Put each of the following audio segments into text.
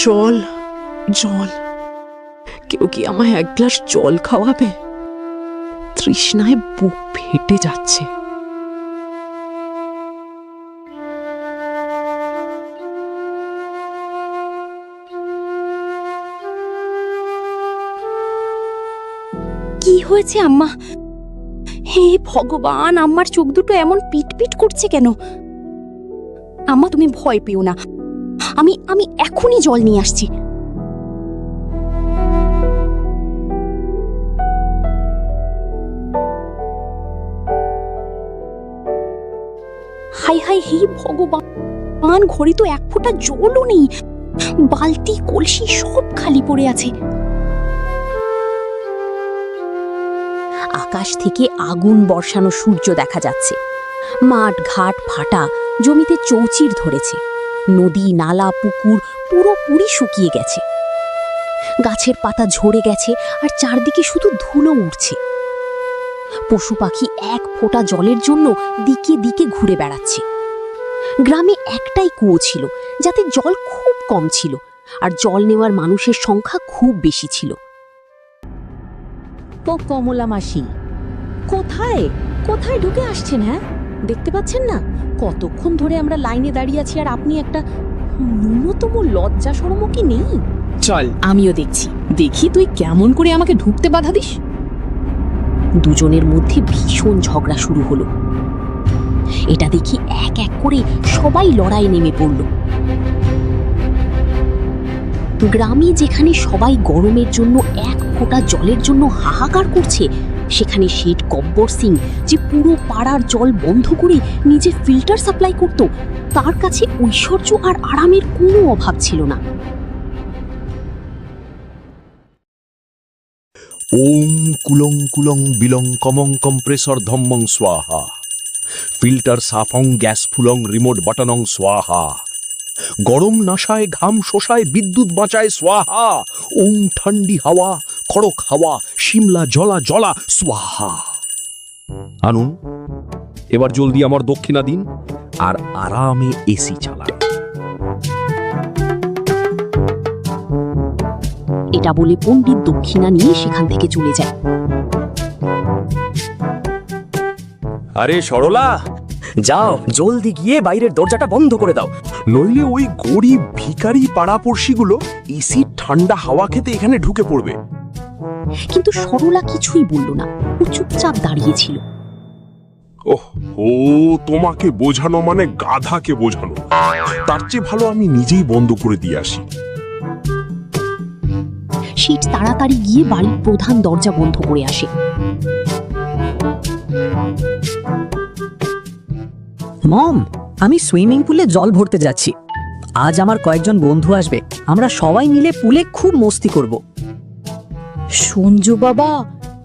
জল, জল, কেউ কি আমায় এক গ্লাস জল খাওয়াবে? তৃষ্ণায় বুক ফেটে যাচ্ছে। কি হয়েছে আম্মা? হে ভগবান, আম্মার চোখ দুটো এমন পিটপিট করছে কেন? আম্মা তুমি ভয় পেও না, আমি আমি এখনই জল নিয়ে আসছি। হাই হাই, হে ভগবান, ঘরে তো এক ফোঁটা জলও নেই, বালতি কলসি সব খালি পড়ে আছে। আকাশ থেকে আগুন বর্ষানো সূর্য দেখা যাচ্ছে। মাঠ ঘাট ফাটা, জমিতে চৌচির ধরেছে। নদী নালা পুকুর পুরোপুরি শুকিয়ে গেছে। গাছের পাতা ঝরে গেছে আর চারদিকে শুধু ধুলো উড়ছে। পশু পাখি এক ফোঁটা জলের জন্য দিকে দিকে ঘুরে বেড়াচ্ছে। গ্রামে একটাই কুয়ো ছিল, যাতে জল খুব কম ছিল, আর জল নেওয়ার মানুষের সংখ্যা খুব বেশি ছিল। ও কমলা মাসি, কোথায় কোথায় ঢুকে আসছেন? হ্যাঁ, দেখতে পাচ্ছেন না কতক্ষণ ধরে আমরা লাইনে দাঁড়িয়ে আছি, আর আপনি একটা ন্যূনতম লজ্জা শরমও কি নেই? চল, আমিও দেখছি, দেখি তুই কেমন করে আমাকে ঢুকতে বাধা দিস। দুজনের মধ্যে ভীষণ ঝগড়া শুরু হলো। এটা দেখি এক এক করে সবাই লড়াই নেমে পড়ল। গ্রামে যেখানে সবাই গরমের জন্য এক ফোঁটা জলের জন্য হাহাকার করছে, সেখানে শেঠ গব্বর সিং, যে পুরো পাড়ার জল বন্ধ করে নিজে ফিল্টার সাপ্লাই করত, তার কাছে ঐশ্বর্য আর আরামের কোনো অভাব ছিল না। ওম কুলং কুলং বিলং কমং কম্প্রেসর ধম্মং স্বাহা, ফিল্টার সাফং গ্যাস ফুলং রিমোট বাটনং স্বাহা, গরম নাশায় ঘাম শোষায় বিদ্যুৎ বাঁচায় স্বাহা, ওম ঠান্ডি হাওয়া খড়ক হাওয়া শিমলা জলা জলা স্বাহা। আনুন, এবার জলদি আমার দক্ষিণা দিন আর আরামে এসি চালান। এটা বলে পণ্ডিত দক্ষিণা নিয়ে সেখান থেকে চলে যায়। আরে সরলা, যাও জলদি গিয়ে বাইরের দরজাটা বন্ধ করে দাও, নইলে ওই গরিব ভিখারি পাড়াপড়শিগুলো এসি ঠান্ডা হাওয়া খেতে এখানে ঢুকে পড়বে। কিন্তু সরলা কিছুই বলল না, ও চুপচাপ দাঁড়িয়েছিল। ওহ ও, তোমাকে বোঝানো মানে গাধাকে বোঝানো। তার চেয়ে ভালো আমি নিজেই বন্ধ করে দিয়ে আসি। শেঠ তাড়াতাড়ি গিয়ে বাড়ির প্রধান দরজা বন্ধ করে আসে। মম, আমি সুইমিং পুলে জল ভরতে যাচ্ছি। আজ আমার কয়েকজন বন্ধু আসবে, আমরা সবাই মিলে পুলে খুব মস্তি করব। সঞ্জু বাবা,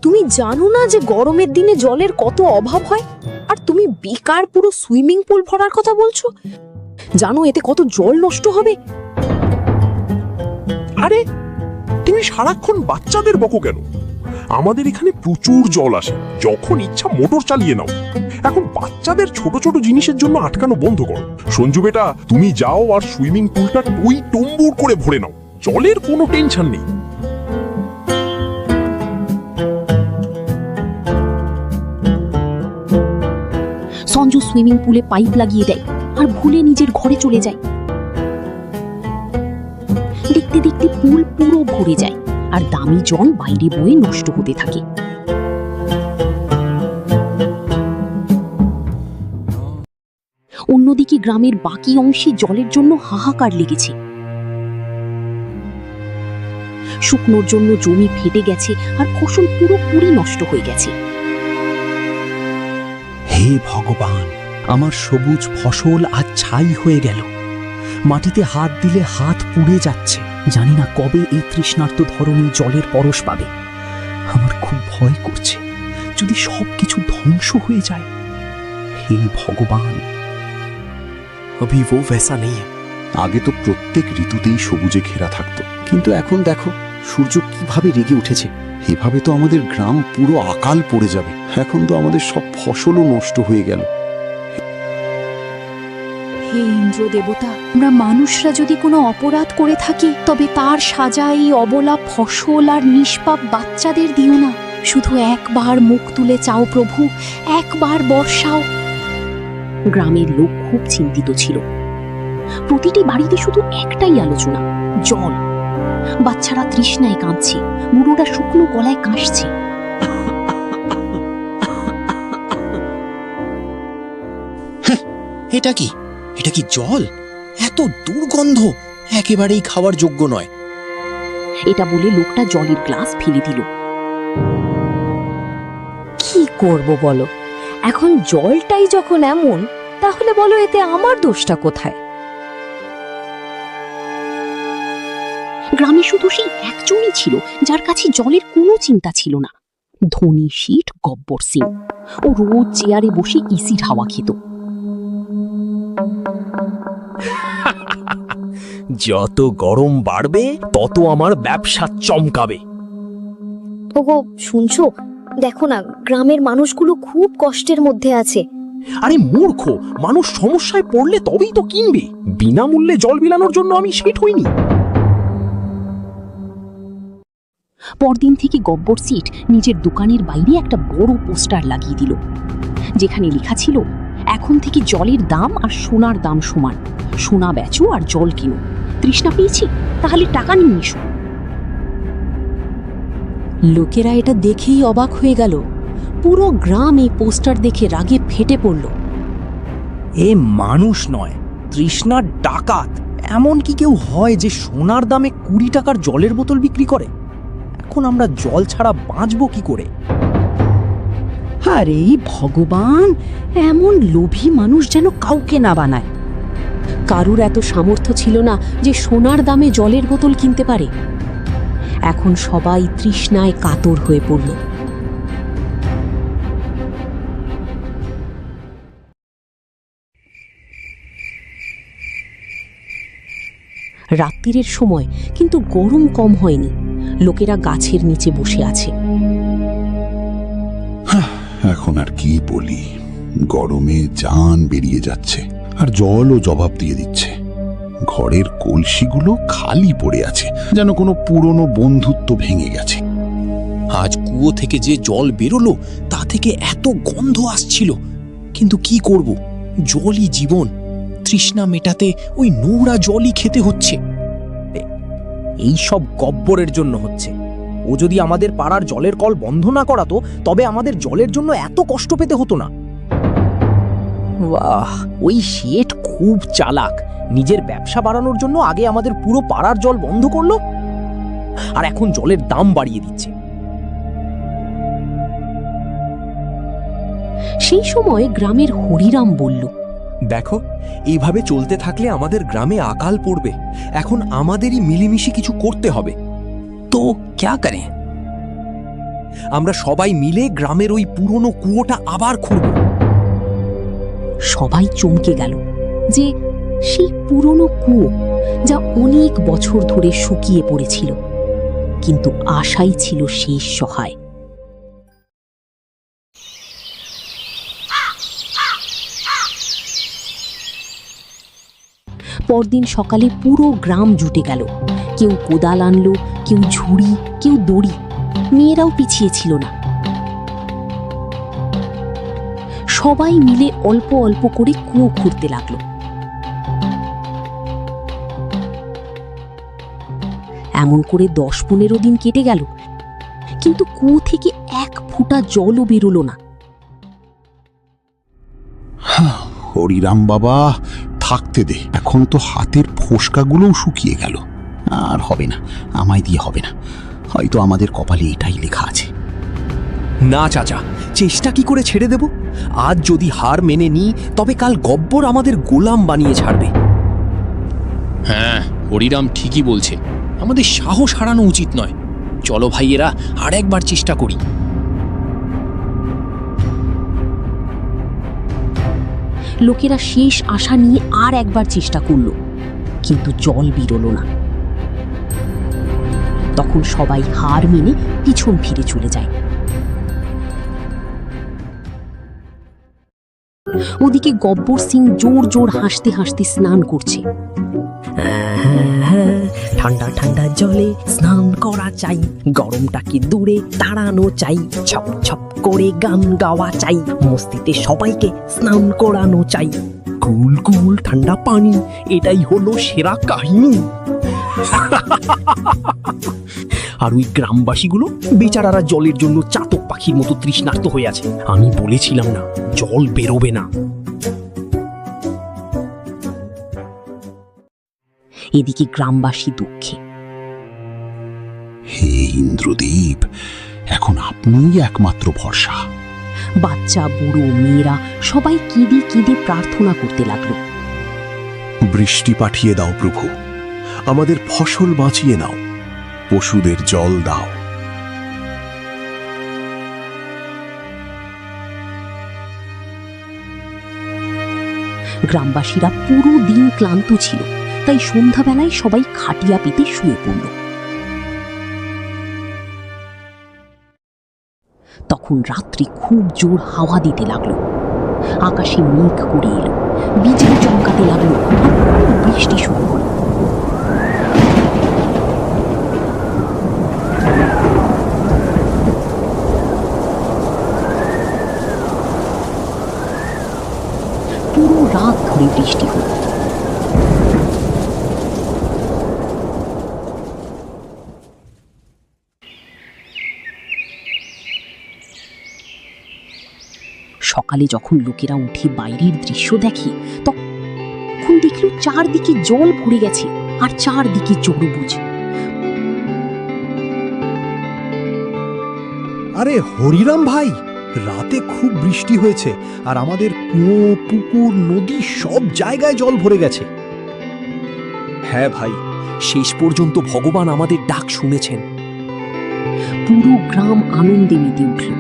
তুমি জানো না যে গরমের দিনে জলের কত অভাব হয়? আর তুমি বেকার পুরো সুইমিং পুল ভরার কথা বলছো? জানো এতে কত জল নষ্ট হবে? আরে তুমি সারাক্ষণ বাচ্চাদের বকো কেন? আমাদের এখানে প্রচুর জল আসে, যখন ইচ্ছা মোটর চালিয়ে নাও। এখন বাচ্চাদের ছোট ছোট জিনিসের জন্য আটকানো বন্ধ করো। সঞ্জু বেটা, তুমি যাও আর সুইমিং পুলটা টই টম্বুর করে ভরে নাও, জলের কোনো টেনশন নেই। সঞ্জু সুইমিং পুলে পাইপ লাগিয়ে দেয় আর ভুলে নিজের ঘরে চলে যায়। দেখতে দেখতে পুল পুরো ভরে যায় আর দামি জল বাইরে বয়ে নষ্ট হতে থাকে। অন্যদিকে গ্রামের বাকি অংশে জলের জন্য হাহাকার লেগেছে। শুকনোর জন্য জমি ফেটে গেছে আর ফসল পুরোপুরি নষ্ট হয়ে গেছে। হে ভগবান, আমার সবুজ ফসল আজ ছাই হয়ে গেল। মাটিতে হাত দিলে হাত পুড়ে যাচ্ছে। জানি না কবে এই তৃষ্ণার্ত ধরনী জলের পরশ পাবে। আমার খুব ভয় করছে, যদি সবকিছু ধ্বংস হয়ে যায়। হে ভগবান। अभी वो वैसा नहीं है। আগে তো প্রত্যেক ঋতুতেই সবুজে ঘেরা থাকতো, কিন্তু এখন দেখো সূর্য কিভাবে রেগে উঠেছে। এভাবে তো আমাদের গ্রাম পুরো আকাল পড়ে যাবে। এখন তো আমাদের সব ফসলও নষ্ট হয়ে গেল। হে ইন্দ্র দেবতা, আমরা মানুষরা যদি কোনো অপরাধ করে থাকি তবে তার সাজা এই অবলা ফসল আর নিষ্পাপ বাচ্চাদের দিও না। শুধু একবার মুখ তুলে চাও প্রভু, একবার বর্ষাও। গ্রামের লোক খুব চিন্তিত ছিল। প্রতিটি বাড়িতে শুধু একটাই আলোচনা, জল। বাচ্চারা তৃষ্ণায় কাঁদছে, বুড়োরা শুকনো গলায় কাশছে। এটা কি? এটা কি জল? এত দুর্গন্ধ, একেবারেই খাওয়ার যোগ্য নয়। এটা বলে লোকটা জলের গ্লাস ফেলে দিল। কি করব বলো, এখন জলটাই যখন এমন, তাহলে বলো এতে আমার দোষটা কোথায়? গ্রামে শুধু সেই একজনই ছিল যার কাছে জলের কোনো চিন্তা ছিল না, ধনী শেঠ গব্বর সিং। ও রোজ চেয়ারে বসে ইসির হাওয়া খেত। যত গরম বাড়বে তত আমার ব্যবসা চমকাবে। ওগো শুনছো, দেখো না গ্রামের মানুষগুলো খুব কষ্টের মধ্যে আছে। আরে মূর্খ মানুষ, সমস্যায় পড়লে তবেই তো কিনবে। বিনামূল্যে জল বিলানোর জন্য আমি শেঠ হইনি। পরদিন থেকে গব্বর সিট নিজের দোকানের বাইরে একটা বড় পোস্টার লাগিয়ে দিল, যেখানে লেখা ছিল, এখন থেকে জলের দাম আর সোনার দাম সমান। সোনা বেচো আর জল কিনো। তৃষ্ণা পেয়েছি, তাহলে টাকা নিয়ে এসো। লোকেরা এটা দেখেই অবাক হয়ে গেল। পুরো গ্রাম এই পোস্টার দেখে রাগে ফেটে পড়ল। এ মানুষ নয়, তৃষ্ণার ডাকাত। এমন কি কেউ হয় যে সোনার দামে 20 টাকার জলের বোতল বিক্রি করে? এখন আমরা জল ছাড়া বাঁচবো কি করে? আরে ভগবান, এমন লোভী মানুষ যেন কাউকে না বানায়। কারুর এত সামর্থ্য ছিল না যে সোনার দামে জলের বোতল কিনতে পারে। এখন সবাই তৃষ্ণায় কাতর হয়ে পড়ল। রাত্রিরের সময় কিন্তু গরম কম হয়নি। লোকেরা গাছের নিচে বসে আছে। এখন আর কি বলি, গরমে জান বেরিয়ে যাচ্ছে, আর জলও জবাব দিয়ে দিচ্ছে। ঘরের কলসিগুলো খালি পড়ে আছে, যেন কোনো পুরনো বন্ধুত্ব ভেঙে গেছে। আজ কুয়ো থেকে যে জল বেরোলো তা থেকে এত গন্ধ আসছিল, কিন্তু কি করব, জলই জীবন। তৃষ্ণা মেটাতে ওই নোংরা জলই খেতে হচ্ছে। এই সব গব্বরের জন্য হচ্ছে। ও যদি আমাদের পাড়ার জলের কল বন্ধ না করাতো, তবে আমাদের জলের জন্য এত কষ্ট পেতে হতো না। বাহ, ওই শেঠ খুব চালাক। নিজের ব্যবসা বাড়ানোর জন্য আগে আমাদের পুরো পাড়ার জল বন্ধ করলো, আর এখন জলের দাম বাড়িয়ে দিচ্ছে। সেই সময় গ্রামের হরিরাম বলল, দেখো, এইভাবে চলতে থাকলে আমাদের গ্রামে আকাল পড়বে। এখন আমাদেরই মিলেমিশে কিছু করতে হবে। তো ক্যা করে? আমরা সবাই মিলে গ্রামের ওই পুরনো কুয়োটা আবার খুঁড়ব। সবাই চমকে গেল যে সেই পুরনো কুয়ো, যা অনেক বছর ধরে শুকিয়ে পড়েছিল, কিন্তু আশাই ছিল শেষ সহায়। পরদিন সকালে পুরো গ্রাম জুটে গেল। কেউ কোদাল আনলো, কেউ ঝুড়ি, কেউ দড়ি। মেয়েরাও পিছিয়ে ছিল না। সবাই মিলে অল্প অল্প করে কুয়ো খুঁড়তে লাগলো। এমন করে 10-15 দিন কেটে গেল, কিন্তু কুয়ো থেকে এক ফোঁটা জলও বেরোলো না। হরিরাম বাবা, থাকতে দে। এখন তো হাতের ফোসকাগুলোও শুকিয়ে গেল। আর হবে না, আমায় দিয়ে হবে না। হয়তো আমাদের কপালে এটাই লেখা আছে। না চাচা, চেষ্টা কি করে ছেড়ে দেব? আজ যদি হার মেনে নিই, তবে কাল গব্বর আমাদের গোলাম বানিয়ে ছাড়বে। হ্যাঁ, হরিরাম ঠিকই বলছে। আমাদের সাহস হারানো উচিত নয়। চলো ভাইয়েরা, আর একবার চেষ্টা করি। লোকেরা শেষ আশা নিয়ে আর একবার চেষ্টা করল, কিন্তু জল বেরোলো না। তখন সবাই হার মেনে পিছন ফিরে চলে যায়। ওদিকে গব্বর সিং জোর জোর হাসতে হাসতে স্নান করছে। ঠান্ডা ঠান্ডা জলে স্নান করা চাই, গরমটাকে দূরে তাড়ানো চাই, ছপ ছপ করে গান গাওয়া চাই, মস্তিতে সবাইকে স্নান করানো চাই। কুল কুল ঠান্ডা পানি, এটাই হলো সেরা কাহিনী। আর ওই গ্রামবাসীগুলো বেচারারা জলের জন্য চাতক পাখির মতো তৃষ্ণার্ত হয়ে আছে। আমি বলেছিলাম না জল বেরোবে না। এদিকে গ্রামবাসী দুঃখে। হে ইন্দ্রদেব, এখন আপনিই একমাত্র ভরসা। বাচ্চা বুড়ো মেয়েরা সবাই কেঁদে কেঁদে প্রার্থনা করতে লাগলো। বৃষ্টি পাঠিয়ে দাও প্রভু, আমাদের ফসল বাঁচিয়ে নাও, পশুদের জল দাও। গ্রামবাসীরা পুরো দিন ক্লান্ত ছিল, তাই সন্ধ্যাবেলায় সবাই খাটিয়া পেতে শুয়ে পড়ল। তখন রাত্রি খুব জোর হাওয়া দিতে লাগলো, আকাশে মেঘ করে এলো, বিজলি চমকাতে লাগলো, আর বৃষ্টি শুরু হলো। পুরো রাত ধরে বৃষ্টি হলো। সকালে যখন লোকেরা উঠে বাইরের দৃশ্য দেখে, তখন দেখল চারদিকে জল ভরে গেছে আর চারদিকে চড়ুবুজ। আরে হরিরাম ভাই, রাতে খুব বৃষ্টি হয়েছে আর আমাদের কুয়ো, পুকুর, নদী সব জায়গায় জল ভরে গেছে। হ্যাঁ ভাই, শেষ পর্যন্ত ভগবান আমাদের ডাক শুনেছেন। পুরো গ্রাম আনন্দে মেতে উঠল।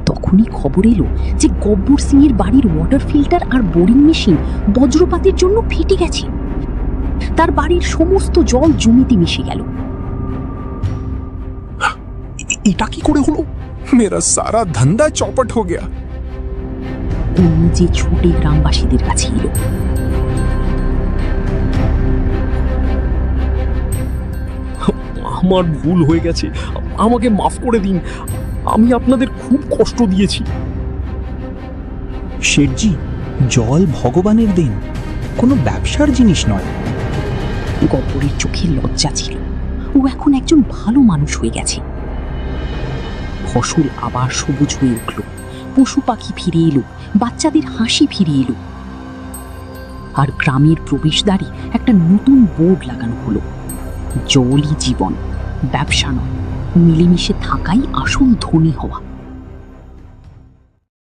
তখনই খবর এলো যে গব্বর সিং এর বাড়ির ওয়াটার ফিল্টার আর বোরিং মেশিন বজ্রপাতের জন্য ফেটে গেছে। তার বাড়ির সমস্ত জল জমিতে মিশে গেল। এটা কি করে হলো? মেরা সারা ধান্দা চৌপট হয়ে গেয়া। ও নিজে ছুটে গ্রামবাসীদের কাছে এলো। আমার ভুল হয়ে গেছে, আমাকে মাফ করে দিন, আমি আপনাদের খুব কষ্ট দিয়েছি। শেঠজি, জল ভগবানের দিন, কোনো ব্যবসার জিনিস নয়। গব্বরের চোখে লজ্জা ছিল, ও এখন একজন ভালো মানুষ হয়ে গেছে। ফসল আবার সবুজ হয়ে উঠল, পশু পাখি ফিরে এলো, বাচ্চাদের হাসি ফিরে এলো। আর গ্রামের প্রবেশদ্বারে একটা নতুন বোর্ড লাগানো হলো, জলই জীবন, ব্যবসা নয়, মিলেমিশে থাকাই আসল ধনী হওয়া।